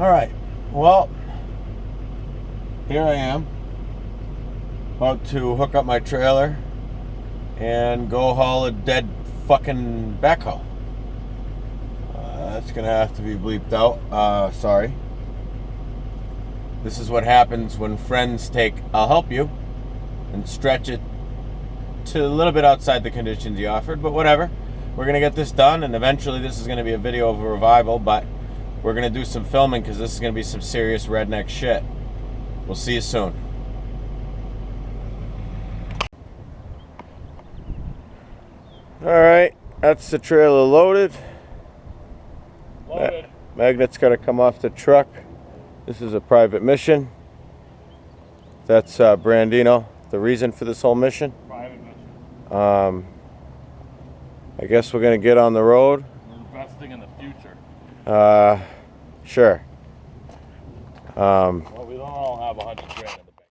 Alright, well, here I am, about to hook up my trailer and go haul a dead fucking backhoe. That's gonna have to be bleeped out. Sorry. This is what happens when friends take "I'll help you" and stretch it to a little bit outside the conditions you offered, but whatever. We're gonna get this done, and eventually this is gonna be a video of a revival, but we're gonna do some filming because this is gonna be some serious redneck shit. We'll see you soon. Alright, that's the trailer loaded. Magnet's gotta come off the truck. This is a private mission. That's Brandino, the reason for this whole mission. Private mission. I guess we're gonna get on the road. We're investing in the future. Sure. Well, we don't all have 100 grand in the bank.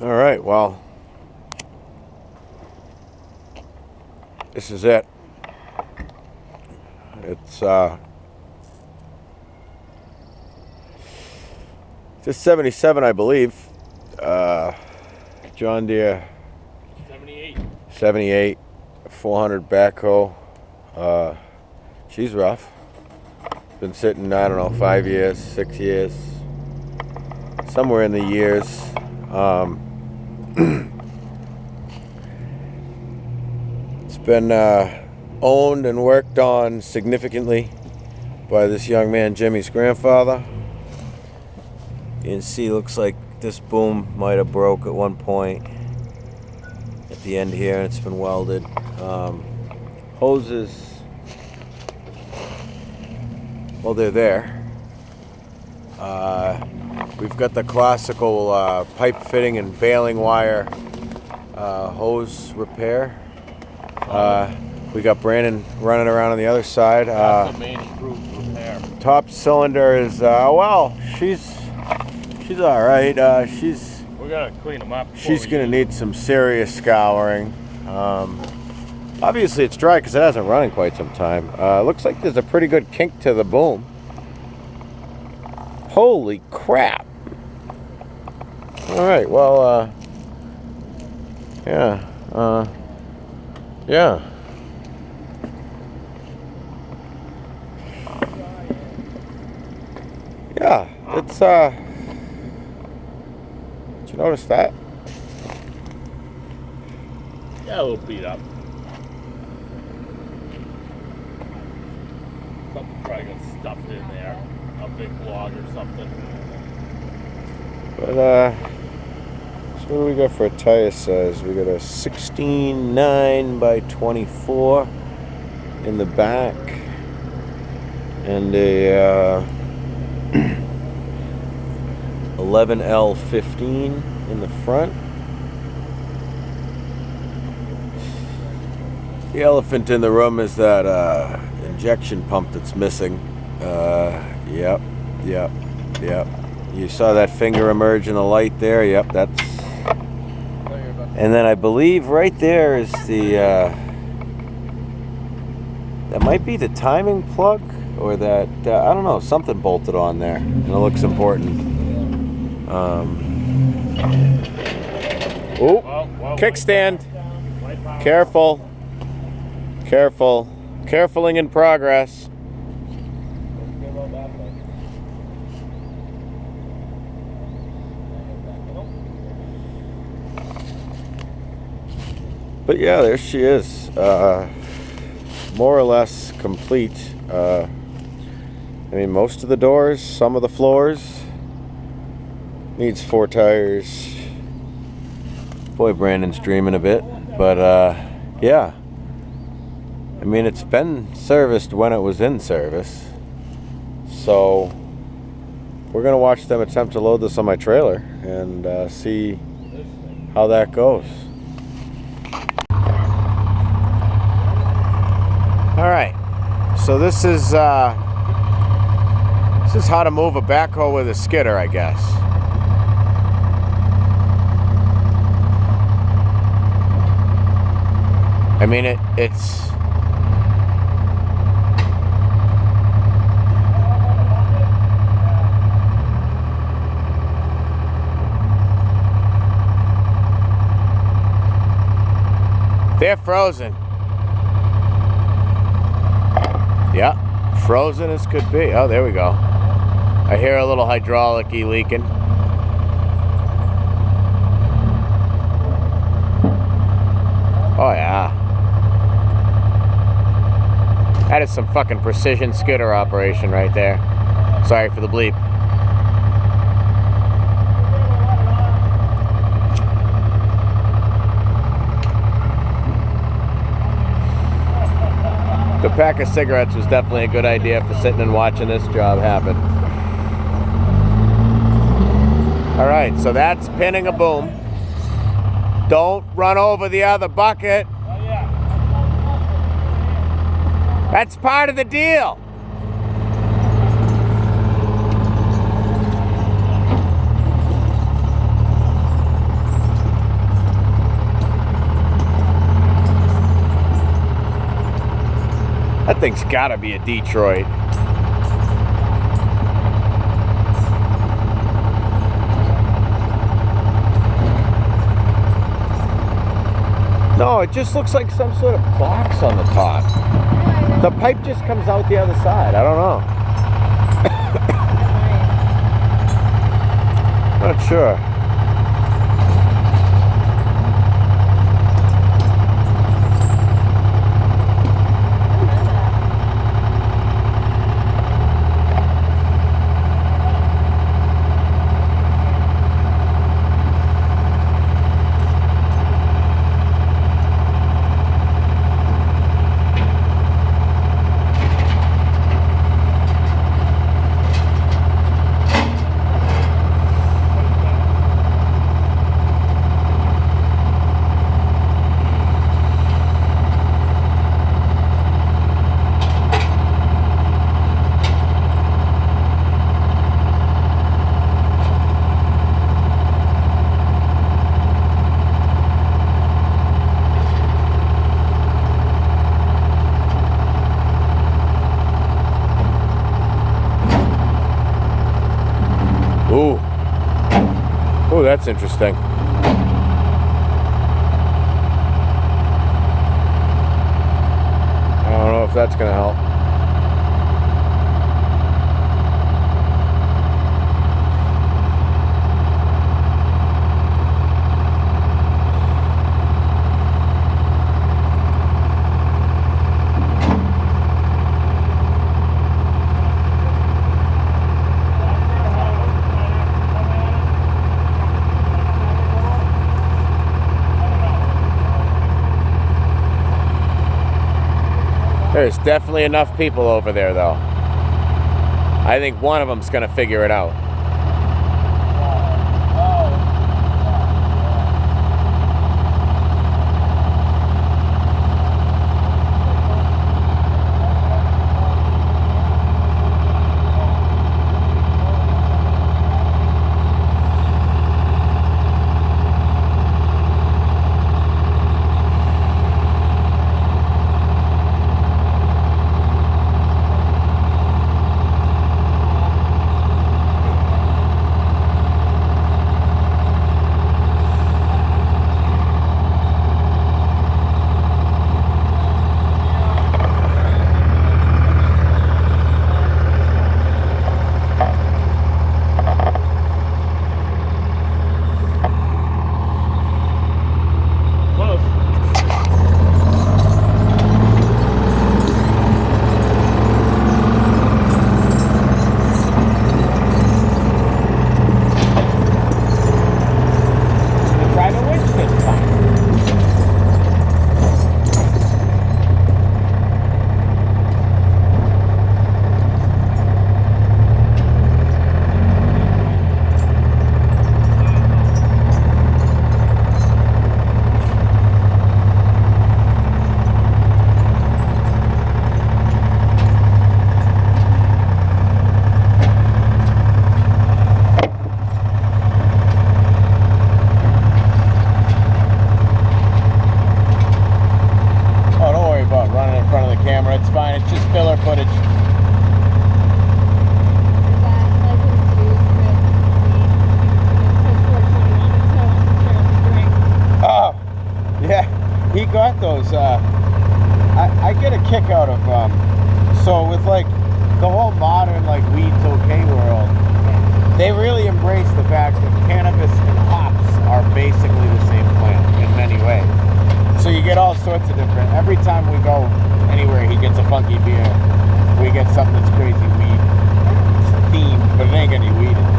All right, well, this is it. It's just 77, I believe. John Deere 78 400 backhoe. She's rough. Been sitting, I don't know, 5 years, 6 years, somewhere in the years. It's been owned and worked on significantly by this young man, Jimmy's grandfather. You can see, looks like this boom might have broke at one point at the end here, and it's been welded. Hoses, well, they're there. We've got the classical pipe fitting and baling wire hose repair. We got Brandon running around on the other side. That's the main improved repair. Top cylinder is well, she's all right. We're gonna clean them up. She's gonna need some serious scouring. Obviously, it's dry because it hasn't run in quite some time. Looks like there's a pretty good kink to the boom. Holy crap! All right, well, yeah. Yeah, it's, did you notice that? Yeah, a little beat up. Something probably got stuffed in there. A big log or something. But, so what do we got for a tire size? We got a 16.9 by 24 in the back, and a 11L15 in the front. The elephant in the room is that injection pump that's missing. Yep. You saw that finger emerge in the light there. Yep, that's. And then I believe right there is the. That might be the timing plug, or that I don't know, something bolted on there, and it looks important. Kickstand. Carefuling in progress. But yeah, there she is. More or less complete. I mean, most of the doors, some of the floors. Needs 4 tires. Boy, Brandon's dreaming a bit. But yeah. I mean, it's been serviced when it was in service. So we're going to watch them attempt to load this on my trailer and see how that goes. All right, so this is This is how to move a backhoe with a skidder, I guess. I mean, it's... They're frozen. Yeah, frozen as could be. Oh, there we go. I hear a little hydraulic-y leaking. Oh, yeah. That is some fucking precision skidder operation right there. Sorry for the bleep. The pack of cigarettes was definitely a good idea for sitting and watching this job happen. All right, so that's pinning a boom. Don't run over the other bucket. That's part of the deal. That thing's gotta be a Detroit. No, it just looks like some sort of box on the top. The pipe just comes out the other side. I don't know. Not sure. Ooh. Ooh, that's interesting. I don't know if that's gonna help. There's definitely enough people over there, though. I think one of them's gonna figure it out. trailer footage. Oh, yeah, he got those. I get a kick out of so with like the whole modern like weed's okay world, they really embrace the fact that cannabis and hops are basically the same plant in many ways. So you get all sorts of different. Every time we go anywhere, he gets a funky beer. We get something that's crazy weed. It's themed, but it ain't got any weed in it.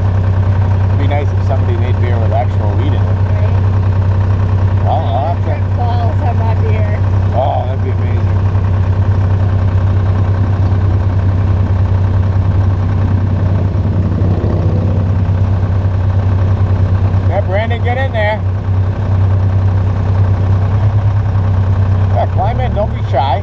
It'd be nice if somebody made beer with actual weed in it. Well, I'll have to. Balls on my beer. Oh, that'd be amazing. Yeah, Brandon, get in there. Yeah, climb in. Don't be shy.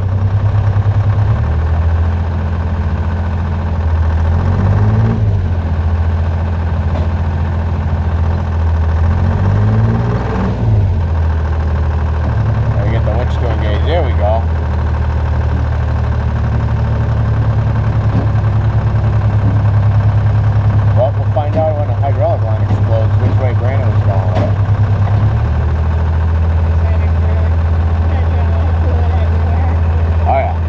There we go. Well, we'll find out when a hydraulic line explodes which way Brandon was going with it. Oh yeah.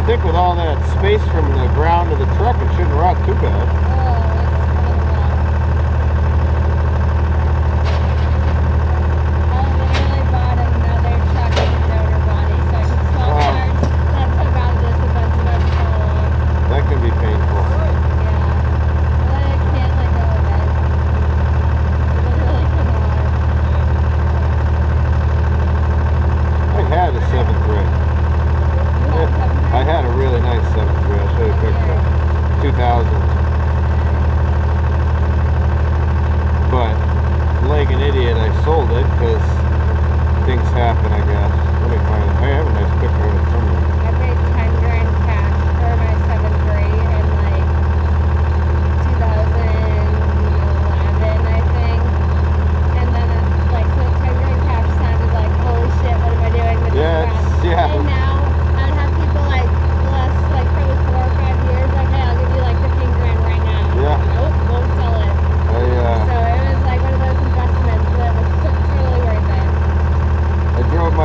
think with all that space from the ground to the truck, it shouldn't rot too bad.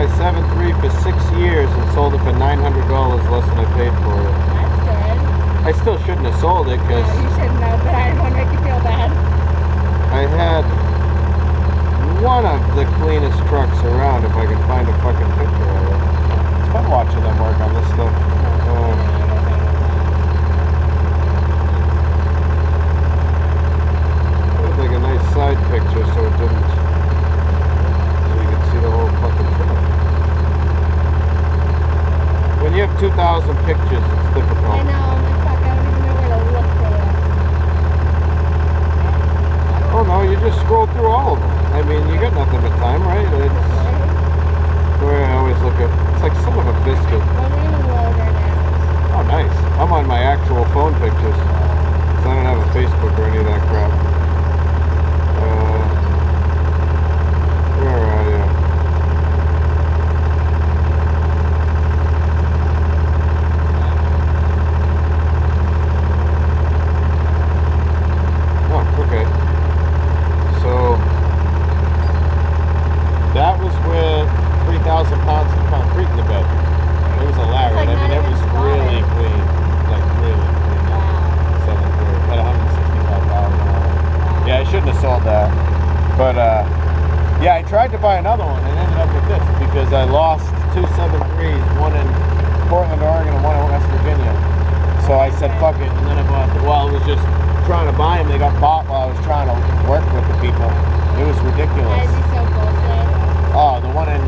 my 7.3 for 6 years and sold it for $900 less than I paid for it. That's good. I still shouldn't have sold it because You shouldn't have, but I don't want to make you feel bad. I had one of the cleanest trucks around if I could find a fucking picture of it. It's fun watching them work on this stuff. Like a nice side picture so it didn't, so you could see the whole fucking truck. When you have 2,000 pictures, it's difficult. I know, I'm like, fuck, I don't even know where to look for this. Oh no, you just scroll through all of them. I mean, you got nothing but time, right? It's the way I always look at, it's like son of a biscuit. Well, we're in the loader now. Oh nice. I'm on my actual phone pictures. So I don't have a Facebook or any of that crap. Where are you? Oh, okay. So that was with 3,000 pounds of concrete in the bed. It was elaborate. Like I mean, it was really clean. Like really clean. Wow. 7.3 at 165,000. Yeah, I shouldn't have sold that. But yeah, I tried to buy another one and ended up with this because I lost 2 7.3s, one in Portland, Oregon, and one in West Virginia. So I said, fuck it, and then I bought I was just trying to buy them. They got bought while I was trying to work with the people. It was ridiculous. That'd be so bullshit. Oh, the one in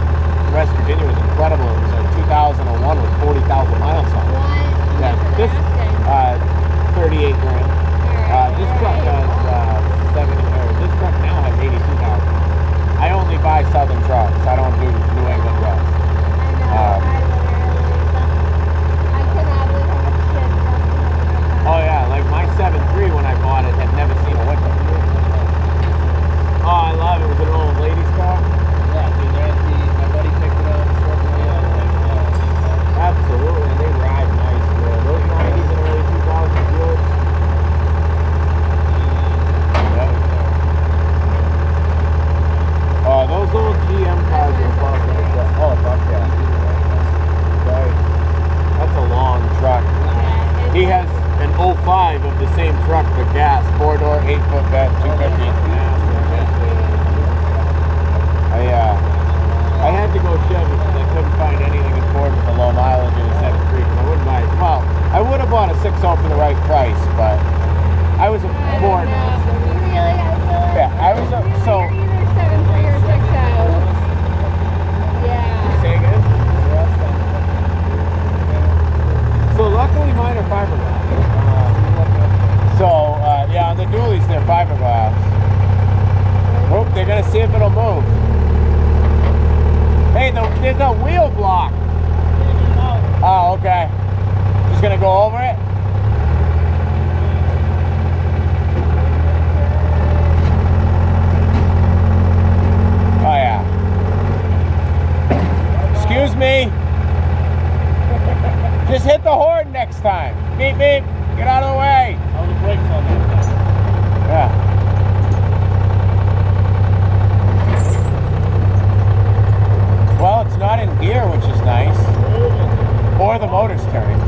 West Virginia was incredible. It was a 2001 with 40,000 miles on it. What? Yeah, this 38 grand. This truck has 70. This truck now has 82,000. I only buy Southern trucks. I don't do New England trucks. I cannot believe how much shit. Oh yeah, like my 7.3 when I bought it had never seen a window. Oh, I love it. It was an old lady's car. Yeah, dude, my buddy picked it up. Absolutely, and they ride nice, man. Those 90s and early 2000s Buicks. Those old GM cars are fucking incredible. Oh, fuck yeah. Right. That's a long truck. He has an 05 of the same truck, but gas. 4-door, 8-foot bed, 250. I had to go Chevy because I couldn't find anything in Ford with a low mileage in a 7.3. I wouldn't buy it. Well, I would have bought a 6.0 for the right price, but I was a Ford. Yeah, I was a, so. Either 7.3 or 6.0. Yeah. Say again? So luckily mine are fiberglass. Yeah, on the dualies they're fiberglass. Oh, they're gonna see if it'll move. Hey, there's a wheel block. Oh, okay. Just gonna go over it. Oh yeah. Excuse me. Just hit the horn next time. Beep beep. Get out of the way. How the brakes on that? Yeah. Well, it's not in gear, which is nice. Or the motor's turning.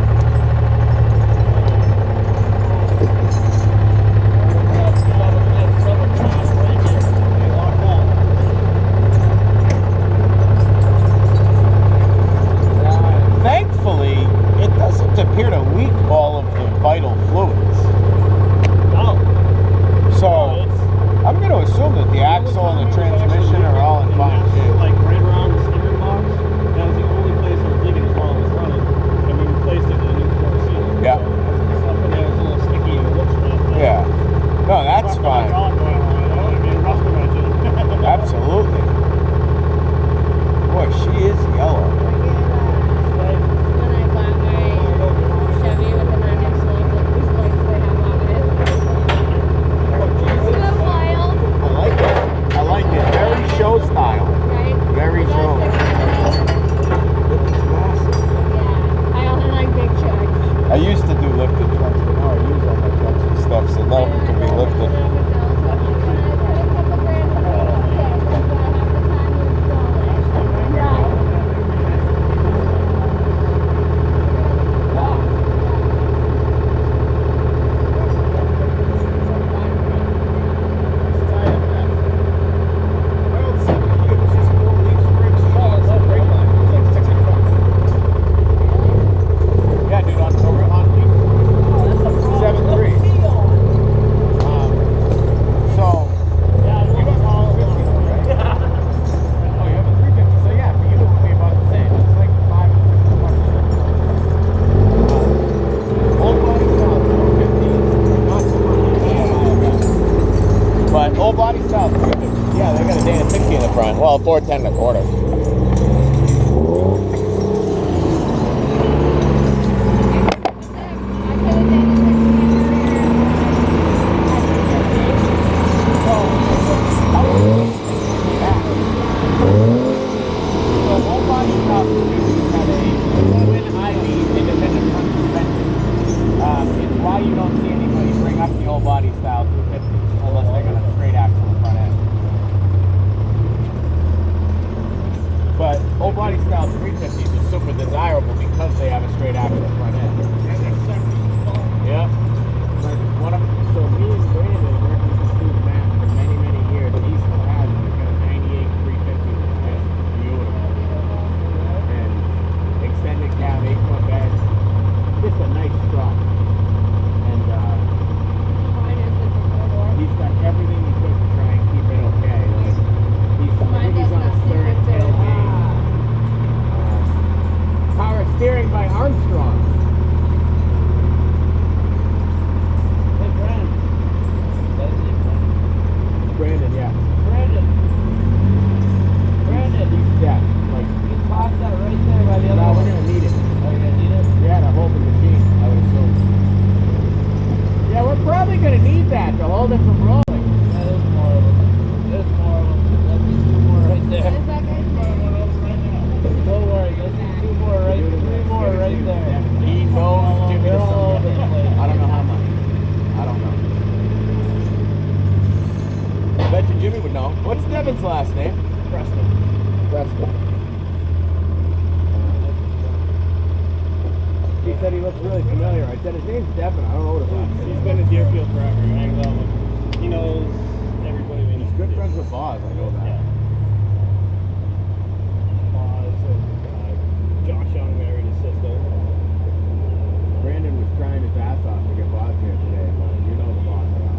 Thankfully, it doesn't appear to leak all of the vital fluids. No. So, I'm going to assume that the axle and the transmission are all in fine shape. Like right around the steering box, that was the only place I was leaking as long as it was running. And we replaced 410 and a quarter. Last name? Preston. He said he looks really familiar. I said his name's Devin. I don't know what his last name is. He's been in Deerfield forever. He hangs out with, he knows everybody. He's good friends with Boz. I know that. Yeah. Boz and Josh Young married his sister. Brandon was trying his ass off to get Boz here today, but you know the Boz around.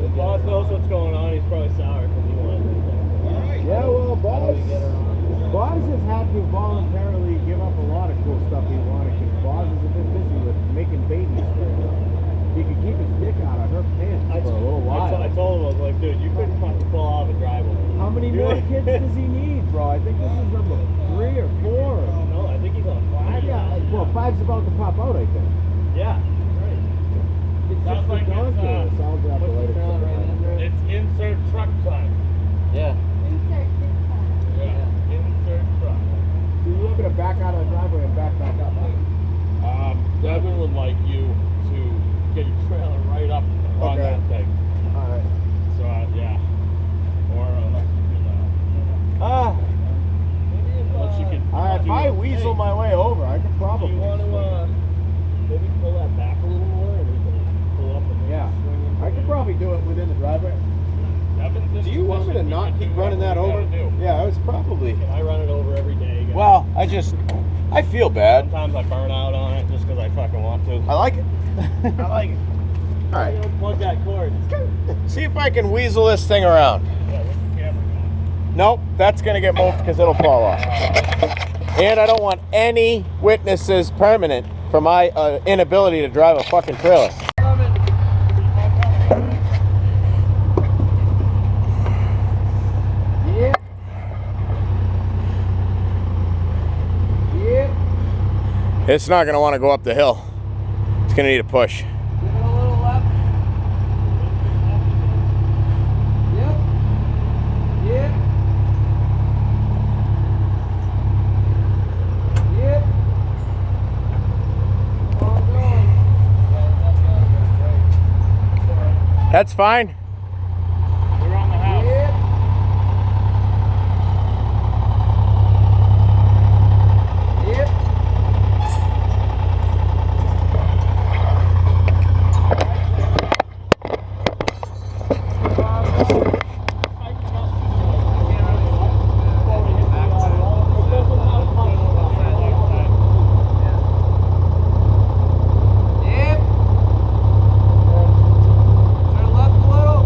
If Boz knows what's going on, he's probably sour because he wanted to. Yeah, well, Boz has had to voluntarily give up a lot of cool stuff he wanted because Boz is a bit busy with making babies. He could keep his dick out of her pants for a little while. I told him, I was like, dude, you couldn't fucking pull off a driveway. How many more kids does he need, bro? I think this is number 3 or 4. No, I think he's on 5. Yeah, well, 5's about to pop out, I think. Yeah, right. Sounds like it's insert truck time. Yeah. Insert this time. Yeah. Insert truck. So you're looking to back out of the driveway and back up, huh? Devin would like you to get your trailer right up on that thing. Alright. So, yeah. Or, unless you can. Alright, if I weasel my way over, I could probably. Do you want to, maybe pull that back a little more and we can pull up and I could probably do it within the driveway. Do you want me to not keep running that over? Yeah, I was probably. I run it over every day. Guys. Well, I feel bad. Sometimes I burn out on it just because I fucking want to. I like it. I like it. All right. Plug that cord. See if I can weasel this thing around. Yeah, what's the camera going? Nope, that's gonna get moved because it'll fall off. And I don't want any witnesses permanent for my inability to drive a fucking trailer. It's not going to want to go up the hill. It's going to need a push. Give it a little left. Yep. Yep. Yep. All going. That's fine. We're on the house. Yep. Yep. Yep. Turn left a little.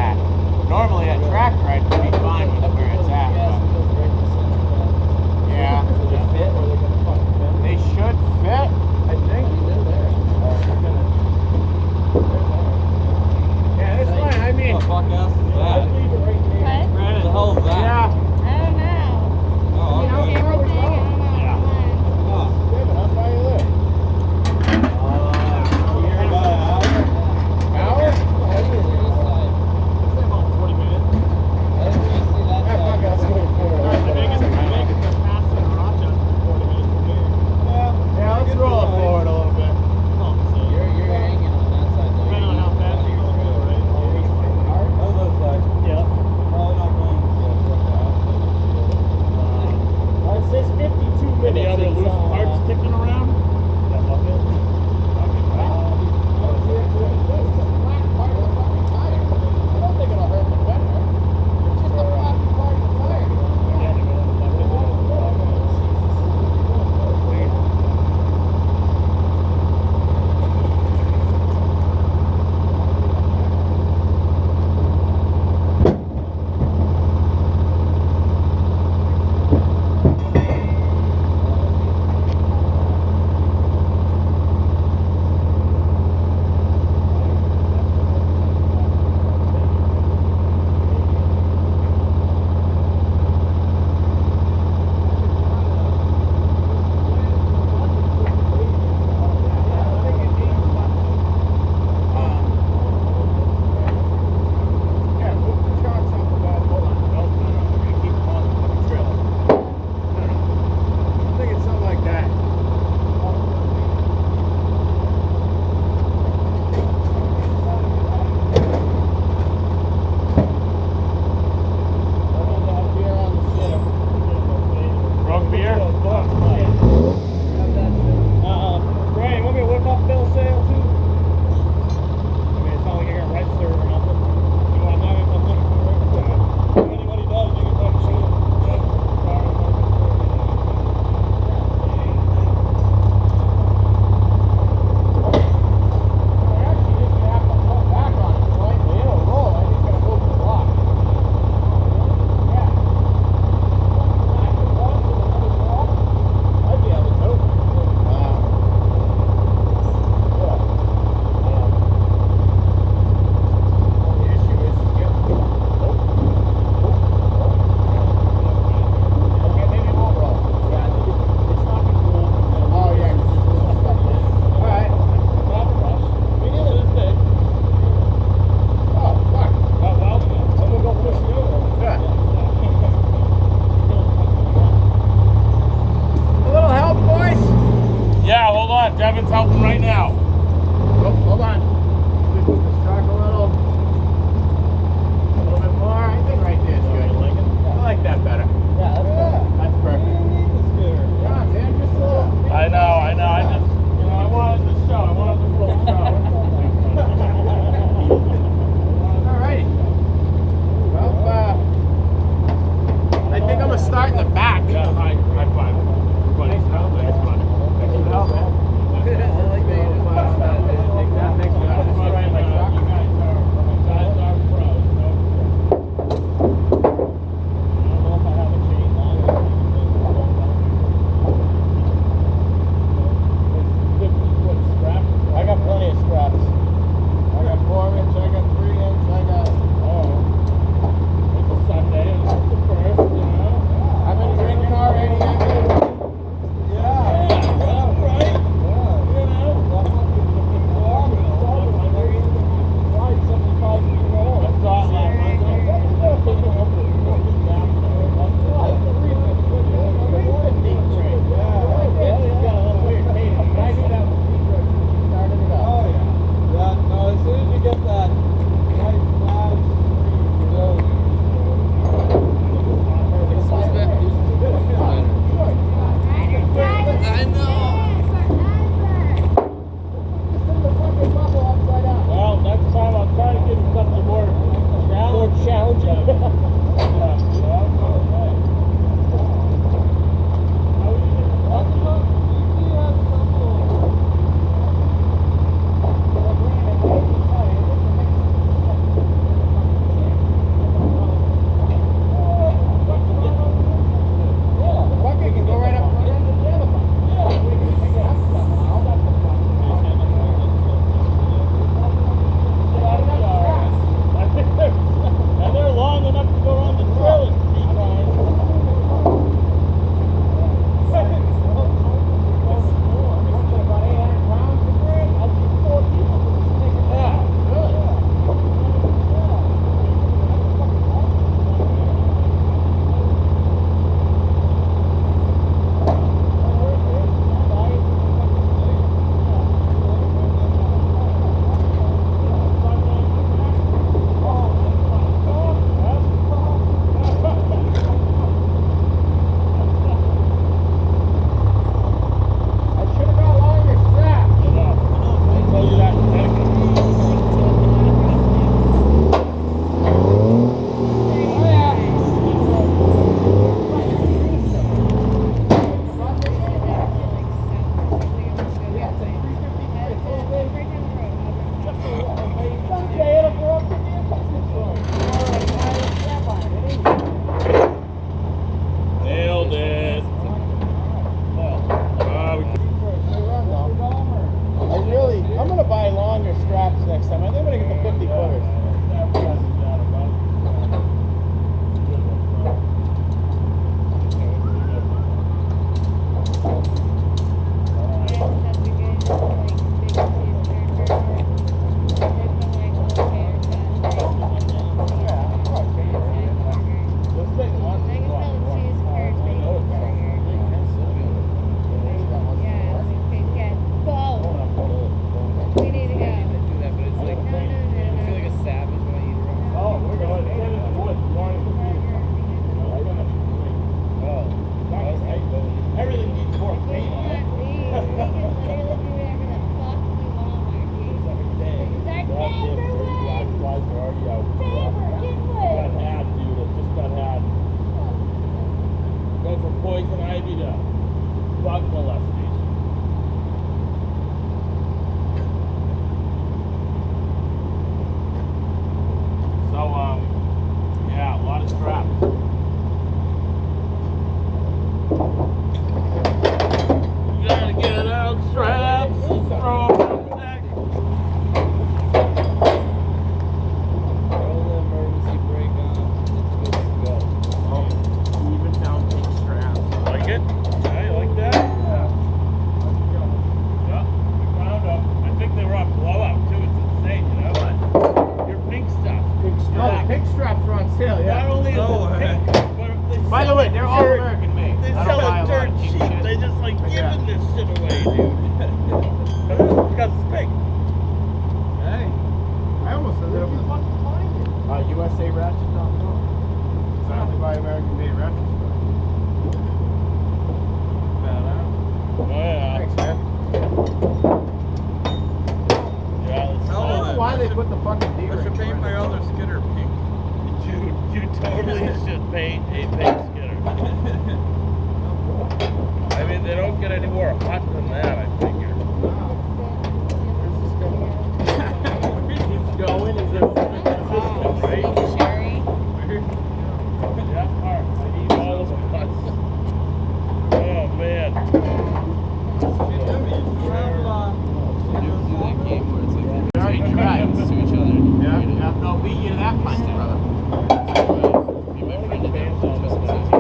at. Normally a tractor I'd be fine with where it's at. But yeah. They should fit, I think. Yeah, that's fine. I mean, What the fuck else is that? What? What the hell is that? yeah. I don't know. Oh, You know, okay. camera thing? I don't know. Yeah. Come on. Oh. Yeah, but how far you live? Hour? I'd say about 40 minutes. Yeah, fuck, I'll see what it's for. The biggest capacity in Rochester is 40 minutes from here. Yeah, let's roll it forward a little bit. Oh, so You're hanging on that side though. depending on how fast you go, right? Those Favorite, didn't we? got had, dude. It just got had. Go from poison ivy to bug molestation. So, yeah, a lot of straps. You gotta get out straps, throw them on the neck. Roll the emergency brake on. It's good to go. Oh, even down pink straps. Like it? Yeah, you like that? Yeah, we found them. I think they were on blowout too. It's insane, you know? But your pink stuff. No, the pink straps are on sale, Not yeah. only is it pink, but they By the sell way, it they're all dirt- American made. They I don't sell buy a it lot dirt of cheap cheap. shit. They just like Yeah. giving this shit away, dude. Because it's pink. Hey, I almost said that. USAratchet.com. So I only buy American made ratchets. Oh yeah. Thanks, man. Yeah, let's Oh, I don't know why they put the fucking I D-ring. should paint my other skidder pink. Dude, you totally should paint a pink skidder. I mean, they don't get any more hot than that, I figure. Going is it? Right? Sherry. Yeah, alright. I need all of them cuts. Oh, man. Change drives to each other. Yeah, no, beat you to that punch, brother. Me and my friend did that with Twisted Susie.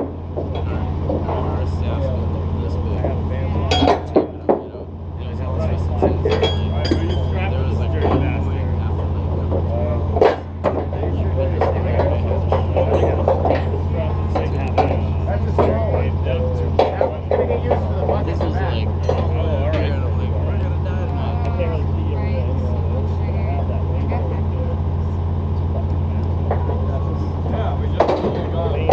Our staff's been this big. Tape it up, you know. You know, he's got Twisted Susie. There was like one point after That's a small one. That one's gonna get used to the bucket. this was like, we're gonna die tonight. Yeah, we just got it.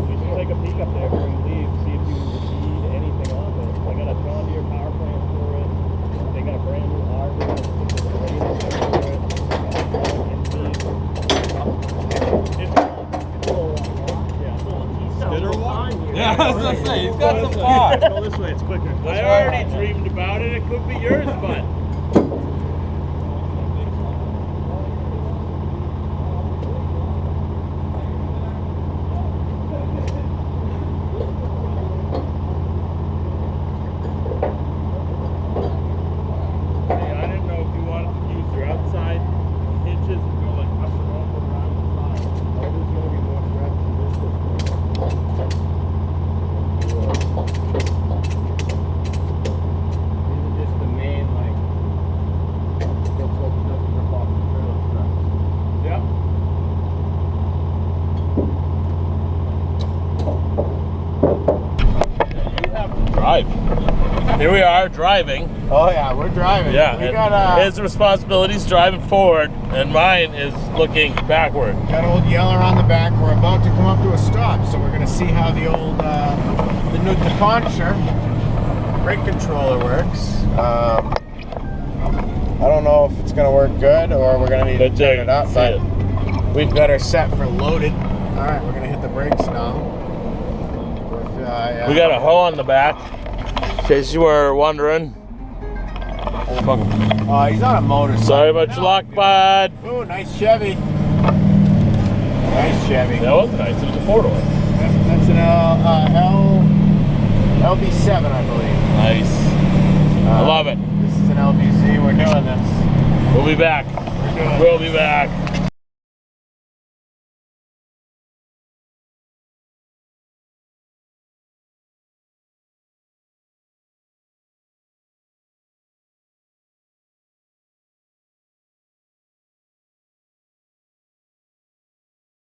We should take a peek up there before we leave, see if you need anything on it. They got a John Deere power plant for it. They got a brand new arbor for it. Yeah, I was gonna say, he's got some power. Go this way, it's quicker. I already dreamed about it. It could be yours, bud. I didn't know if you wanted to use your outside hinges and go like up and over around the side. There's gonna be more straps than this. These are just the main, like, that's what doesn't rip off the trailer straps. Yep. You have to drive. Here we are driving. Oh yeah, we're driving. Yeah, we and got his responsibility is driving forward, and mine is looking backward. got old Yeller on the back. We're about to come up to a stop, so we're gonna see how the old the new Hampshire brake controller works. I don't know if it's gonna work good or we're gonna need to turn it up, but we've got her set for loaded. All right, we're gonna hit the brakes now. We got a hoe on the back, in case you were wondering. He's on a motorcycle. Sorry about your luck, bud. Ooh, nice Chevy. Nice Chevy. That was nice. It was a four-door. That's an LB7, I believe. Nice. I love it. This is an LBC. We're doing this. We'll be back. We're doing We'll be back.